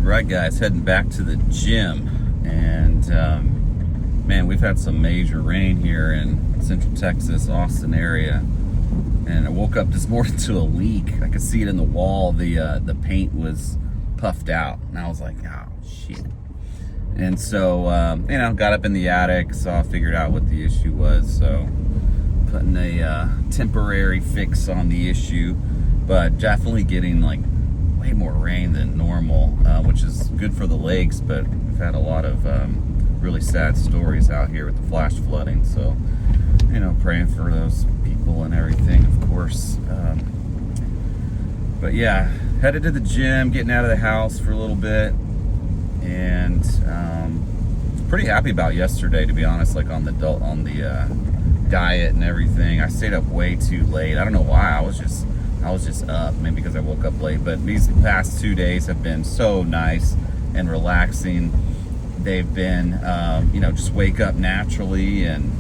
Right, guys, heading back to the gym, and man, we've had some major rain here in Central Texas, Austin area, and I woke up this morning to a leak. I could see it in the wall. The paint was puffed out, and I was like, oh shit. And so got up in the attic, figured out what the issue was, so putting a temporary fix on the issue, but definitely getting like way more rain than normal, which is good for the lakes, but we've had a lot of really sad stories out here with the flash flooding, so praying for those people and everything, of course. But yeah, headed to the gym, getting out of the house for a little bit, and pretty happy about yesterday, to be honest, like on the diet and everything. I stayed up way too late. I don't know why. I was just up, maybe because I woke up late, but these past 2 days have been so nice and relaxing. They've been, just wake up naturally and,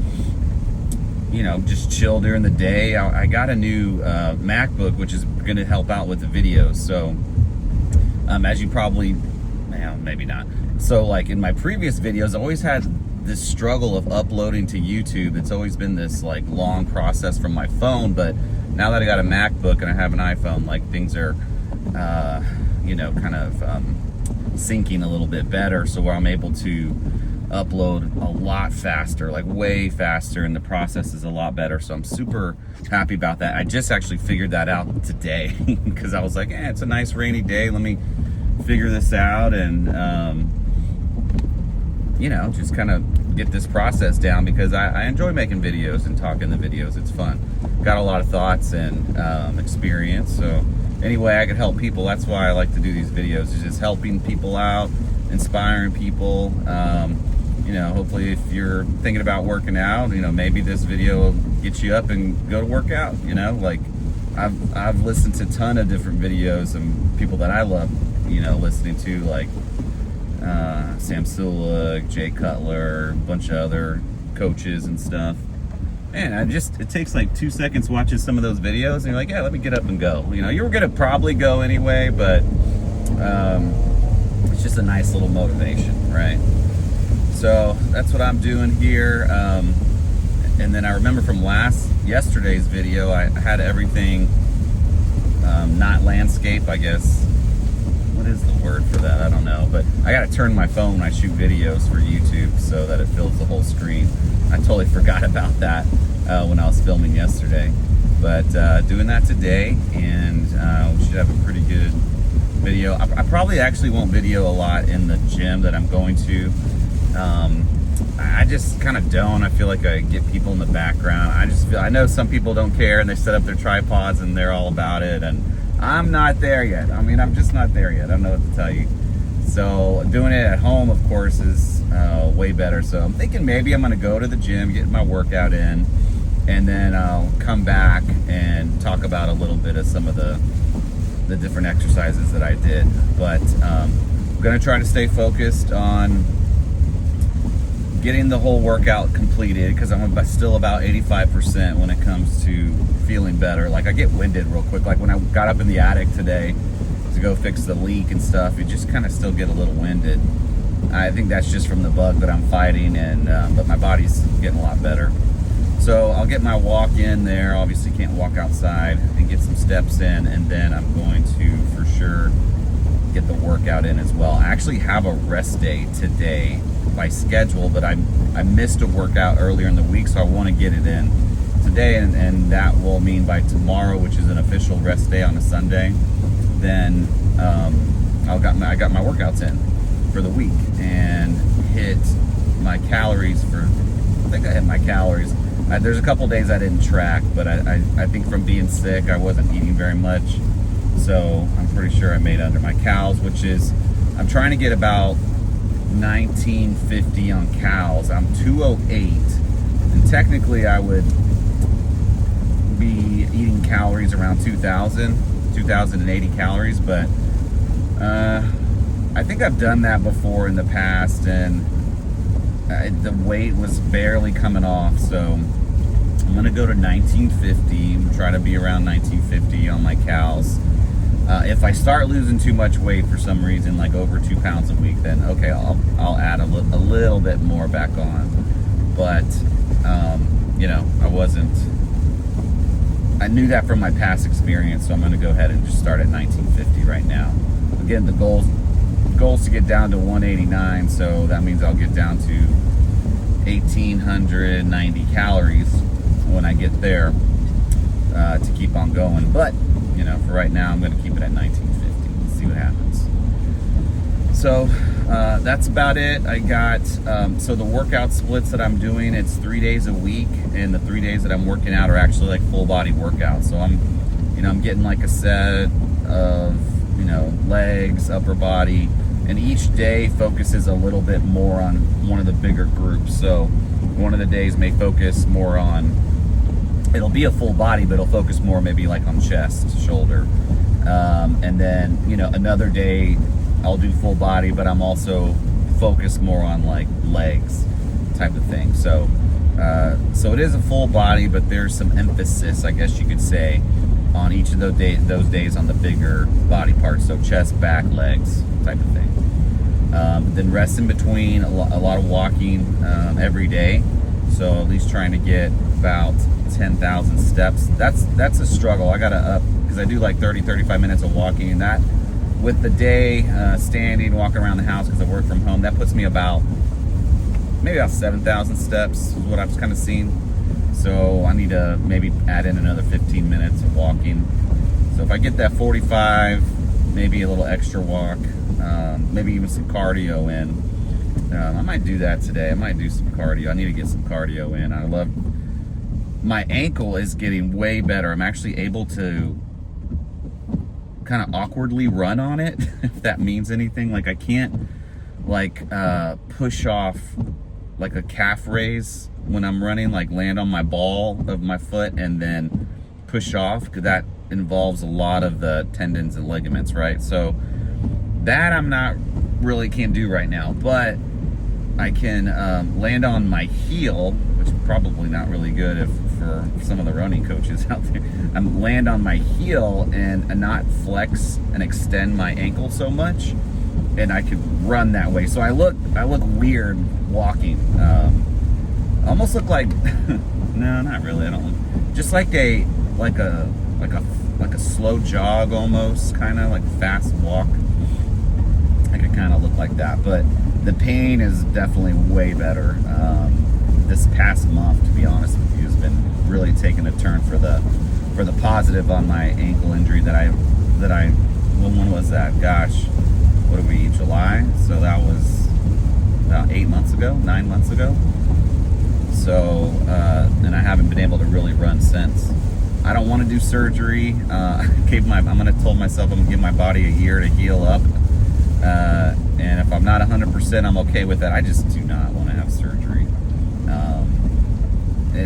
just chill during the day. I got a new MacBook, which is going to help out with the videos. So, as you probably, maybe not. So, like in my previous videos, I always had this struggle of uploading to YouTube. It's always been this like long process from my phone, but now that I got a MacBook and I have an iPhone, like things are, syncing a little bit better, so where I'm able to upload a lot faster, like way faster, and the process is a lot better. So I'm super happy about that. I just actually figured that out today because I was like, it's a nice rainy day. Let me figure this out and, just kind of get this process down, because I enjoy making videos and talking the videos. It's fun. Got a lot of thoughts and experience. So anyway, I could help people. That's why I like to do these videos, is just helping people out, inspiring people. Hopefully if you're thinking about working out, maybe this video will get you up and go to work out. Like I've listened to a ton of different videos and people that I love, listening to, like Sam Sulek, Jay Cutler, a bunch of other coaches and stuff. Man, it takes like 2 seconds watching some of those videos and you're like, yeah, let me get up and go. You were gonna probably go anyway, but it's just a nice little motivation, right? So that's what I'm doing here. And then I remember from yesterday's video, I had everything not landscape, I guess. What is the word for that? I don't know, but I gotta turn my phone when I shoot videos for YouTube so that it fills the whole screen. I totally forgot about that when I was filming yesterday, but doing that today, and we should have a pretty good video. I probably actually won't video a lot in the gym that I'm going to. I just kind of don't. I feel like I get people in the background. I know some people don't care and they set up their tripods and they're all about it, and I'm not there yet. I'm just not there yet. I don't know what to tell you. So doing it at home, of course, is way better. So I'm thinking maybe I'm going to go to the gym, get my workout in, and then I'll come back and talk about a little bit of some of the different exercises that I did. But I'm going to try to stay focused on getting the whole workout completed, because I'm still about 85% when it comes to feeling better. Like I get winded real quick. Like when I got up in the attic today to go fix the leak and stuff, you just kind of still get a little winded. I think that's just from the bug that I'm fighting, and but my body's getting a lot better. So I'll get my walk in there. Obviously can't walk outside, and get some steps in, and then I'm going to for sure get the workout in as well. I actually have a rest day today by schedule, but I missed a workout earlier in the week, so I want to get it in today, and that will mean by tomorrow, which is an official rest day on a Sunday, then I got my workouts in for the week and hit my calories I think I hit my calories. There's a couple days I didn't track, but I think from being sick, I wasn't eating very much, so I'm pretty sure I made under my calories, which is, I'm trying to get about 1950 on calories. I'm 208, and technically I would be eating calories around 2080 calories, but I think I've done that before in the past, and the weight was barely coming off, so I'm gonna go to 1950, try to be around 1950 on my calories. If I start losing too much weight for some reason, like over 2 pounds a week, then okay, I'll add a little bit more back on. But you know, I knew that from my past experience, so I'm going to go ahead and just start at 1950 right now. Again, the goal's to get down to 189, so that means I'll get down to 1,890 calories when I get there to keep on going. But you know, for right now, I'm going to keep it at 1950. Let's see what happens. So that's about it. I got so the workout splits that I'm doing, it's 3 days a week, and the 3 days that I'm working out are actually like full body workouts. So I'm getting like a set of, you know, legs, upper body, and each day focuses a little bit more on one of the bigger groups. So one of the days may focus more on, it'll be a full body, but it'll focus more maybe like on chest, shoulder. And then, you know, another day I'll do full body, but I'm also focused more on like legs type of thing. So it is a full body, but there's some emphasis, I guess you could say, on each of those days on the bigger body parts. So chest, back, legs type of thing. Then rest in between, a lot of walking every day. So at least trying to get about 10,000 steps. That's a struggle. I gotta up, because I do like 35 minutes of walking, and that with the day standing, walking around the house because I work from home, that puts me maybe about 7,000 steps is what I've kind of seen. So I need to maybe add in another 15 minutes of walking. So if I get that 45, maybe a little extra walk, maybe even some cardio in. I might do that today. I might do some cardio. I need to get some cardio in. My ankle is getting way better. I'm actually able to kind of awkwardly run on it, if that means anything. Like I can't like push off like a calf raise when I'm running, like land on my ball of my foot and then push off, because that involves a lot of the tendons and ligaments, right? So that I'm not really can't do right now, but I can land on my heel, which is probably not really good for some of the running coaches out there. I'm land on my heel and not flex and extend my ankle so much, and I could run that way. So I look weird walking. Almost look like no, not really. I don't look, just like a slow jog, almost kind of like fast walk. I could kind of look like that, but the pain is definitely way better. This past month, to be honest with you, has been really taking a turn for the positive on my ankle injury when was that? Gosh, what are we, July? So that was about 9 months ago. So, and I haven't been able to really run since. I don't want to do surgery. Told myself I'm gonna give my body a year to heal up. And if I'm not 100%, I'm okay with that. I just do not want to have surgery.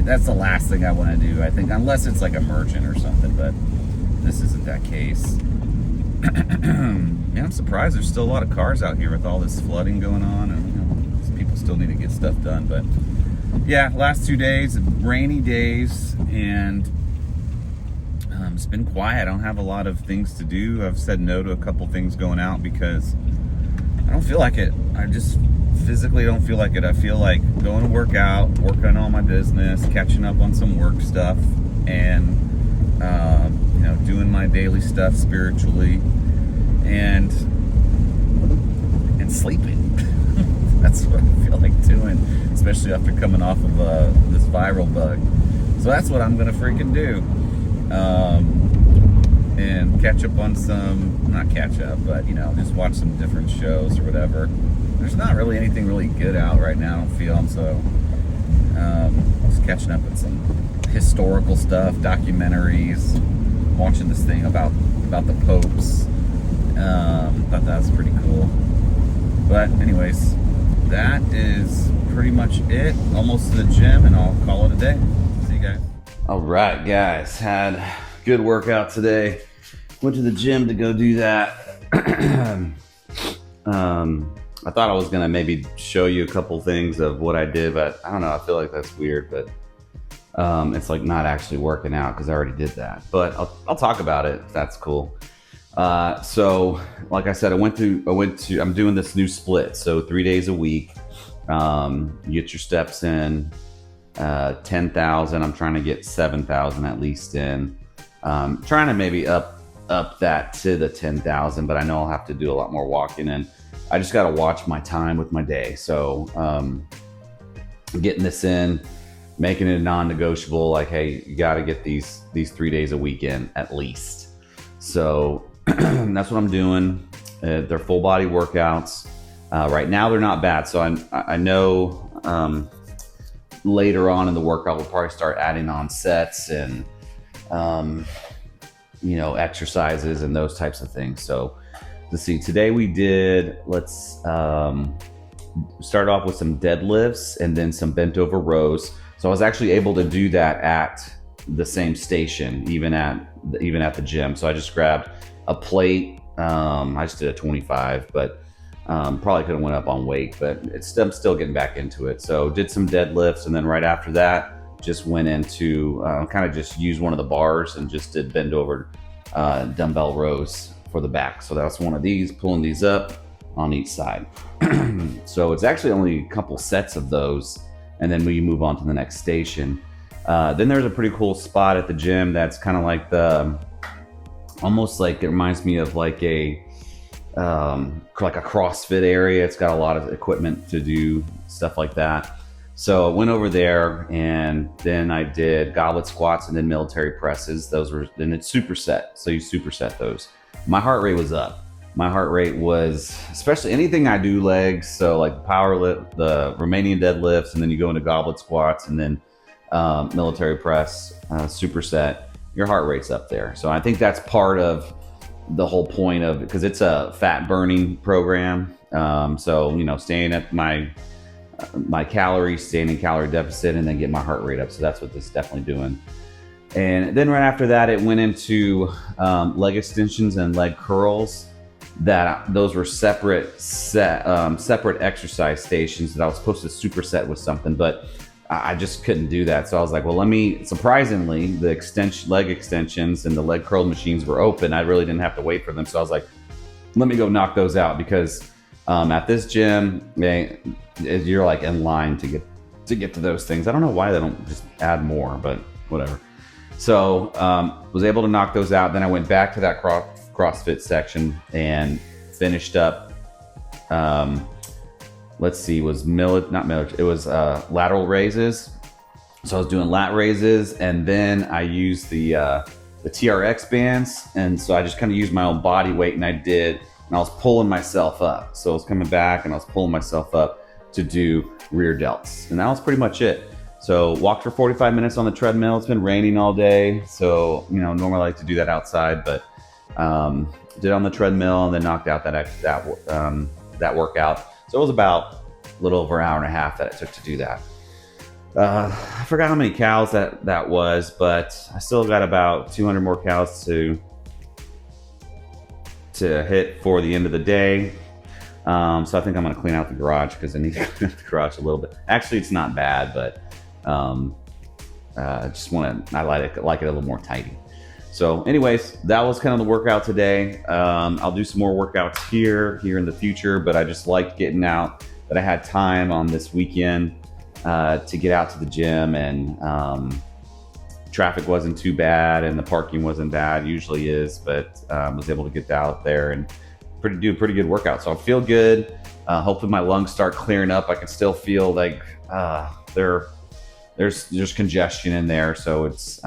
That's the last thing I want to do, I think, unless it's like emergent or something, but this isn't that case. Yeah, I'm surprised there's still a lot of cars out here with all this flooding going on, and people still need to get stuff done. But yeah, last 2 days, rainy days, and it's been quiet. I don't have a lot of things to do. I've said no to a couple things going out because I don't feel like it. I just physically don't feel like it. I feel like going to work out, working on all my business, catching up on some work stuff, and doing my daily stuff spiritually, and sleeping. That's what I feel like doing, especially after coming off of this viral bug. So that's what I'm gonna freaking do. And catch up on not catch up, but just watch some different shows or whatever. There's not really anything really good out right now, I don't feel. So just catching up with some historical stuff, documentaries, watching this thing about the popes. Thought that was pretty cool. But anyways, that is pretty much it. Almost to the gym, and I'll call it a day. See you guys. All right, guys, had a good workout today. Went to the gym to go do that. I thought I was gonna maybe show you a couple things of what I did, but I don't know, I feel like that's weird, but it's like not actually working out because I already did that. But I'll talk about it if that's cool. So like I said, I'm doing this new split. So 3 days a week. You get your steps in, 10,000. I'm trying to get 7,000 at least in. Trying to maybe up that to the 10,000, but I know I'll have to do a lot more walking, and I just got to watch my time with my day. So getting this in, making it non-negotiable. Like, hey, you got to get these 3 days a week in at least. So that's what I'm doing. They're full body workouts. Right now they're not bad. So I know later on in the workout we'll probably start adding on sets and exercises and those types of things. So let's see. Today we did. Let's start off with some deadlifts and then some bent over rows. So I was actually able to do that at the same station, even at the gym. So I just grabbed a plate. I just did a 25, but probably could have went up on weight, but I'm still getting back into it. So did some deadlifts, and then right after that, just went into kind of just used one of the bars and just did bend over dumbbell rows for the back. So that's one of these, pulling these up on each side. So it's actually only a couple sets of those, and then we move on to the next station. Then there's a pretty cool spot at the gym that's kind of like almost like, it reminds me of like a CrossFit area. It's got a lot of equipment to do stuff like that. So I went over there, and then I did goblet squats and then military presses. Then it's superset. So you superset those. My heart rate was up. My heart rate was, especially anything I do legs. So like power lift, the Romanian deadlifts, and then you go into goblet squats and then military press, superset, your heart rate's up there. So I think that's part of the whole point of it, because it's a fat burning program. So, staying at my calories, staying in calorie deficit, and then get my heart rate up. So that's what this is definitely doing. And then right after that, it went into leg extensions and leg curls. Those were separate exercise stations that I was supposed to superset with something, but I just couldn't do that. So I was like, well, surprisingly, the leg extensions and the leg curl machines were open. I really didn't have to wait for them. So I was like, let me go knock those out, because at this gym, you're like in line to get to those things. I don't know why they don't just add more, but whatever. So was able to knock those out. Then I went back to that CrossFit section and finished up. Let's see, it was lateral raises. So I was doing lat raises, and then I used the TRX bands, and so I just kind of used my own body weight, and I was pulling myself up. So I was coming back and I was pulling myself up to do rear delts, and that was pretty much it. So walked for 45 minutes on the treadmill. It's been raining all day, so normally I like to do that outside, but did on the treadmill and then knocked out that workout. So it was about a little over an hour and a half that it took to do that. I forgot how many calories that was, but I still got about 200 more calories to hit for the end of the day. So I think I'm going to clean out the garage, because I need to clean out the garage a little bit. Actually, it's not bad, but I like it a little more tidy. So anyways, that was kind of the workout today. I'll do some more workouts here in the future, but I just liked getting out, that I had time on this weekend to get out to the gym, and traffic wasn't too bad and the parking wasn't bad. Usually is, but was able to get out there and do a pretty good workout. So I feel good. Hopefully my lungs start clearing up. I can still feel like there's congestion in there. So it's,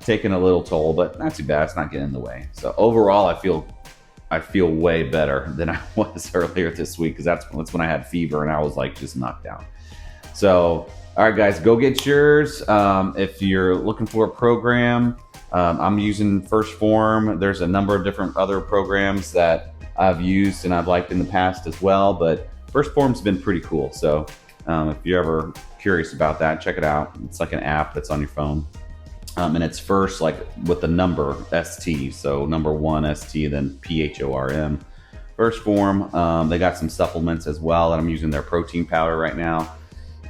taking a little toll, but not too bad. It's not getting in the way. So overall, I feel way better than I was earlier this week, because that's when I had fever and I was like just knocked down. So, all right, guys, go get yours. If you're looking for a program, I'm using First Form. There's a number of different other programs that I've used and I've liked in the past as well, but First Form's been pretty cool. So if you're ever curious about that, check it out. It's like an app that's on your phone. And it's first, like with the number ST, so number 1 ST, then PHORM. First Form. They got some supplements as well, and I'm using their protein powder right now.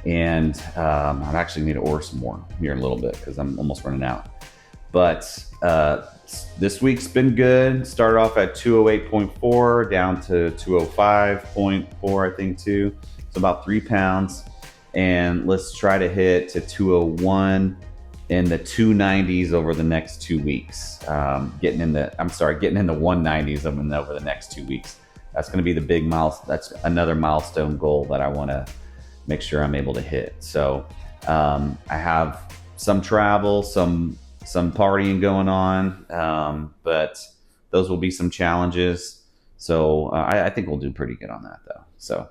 And I actually need to order some more here in a little bit, because I'm almost running out. But this week's been good. Started off at 208.4 down to 205.4, I think, too. So about 3 pounds. And let's try to hit to 201 in the 290s over the next 2 weeks. Getting in the 190s over the next 2 weeks. That's going to be the big milestone. That's another milestone goal that I want to make sure I'm able to hit. So I have some travel, some partying going on, but those will be some challenges. So I think we'll do pretty good on that, though. So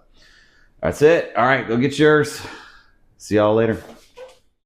that's it. All right, go get yours. See y'all later.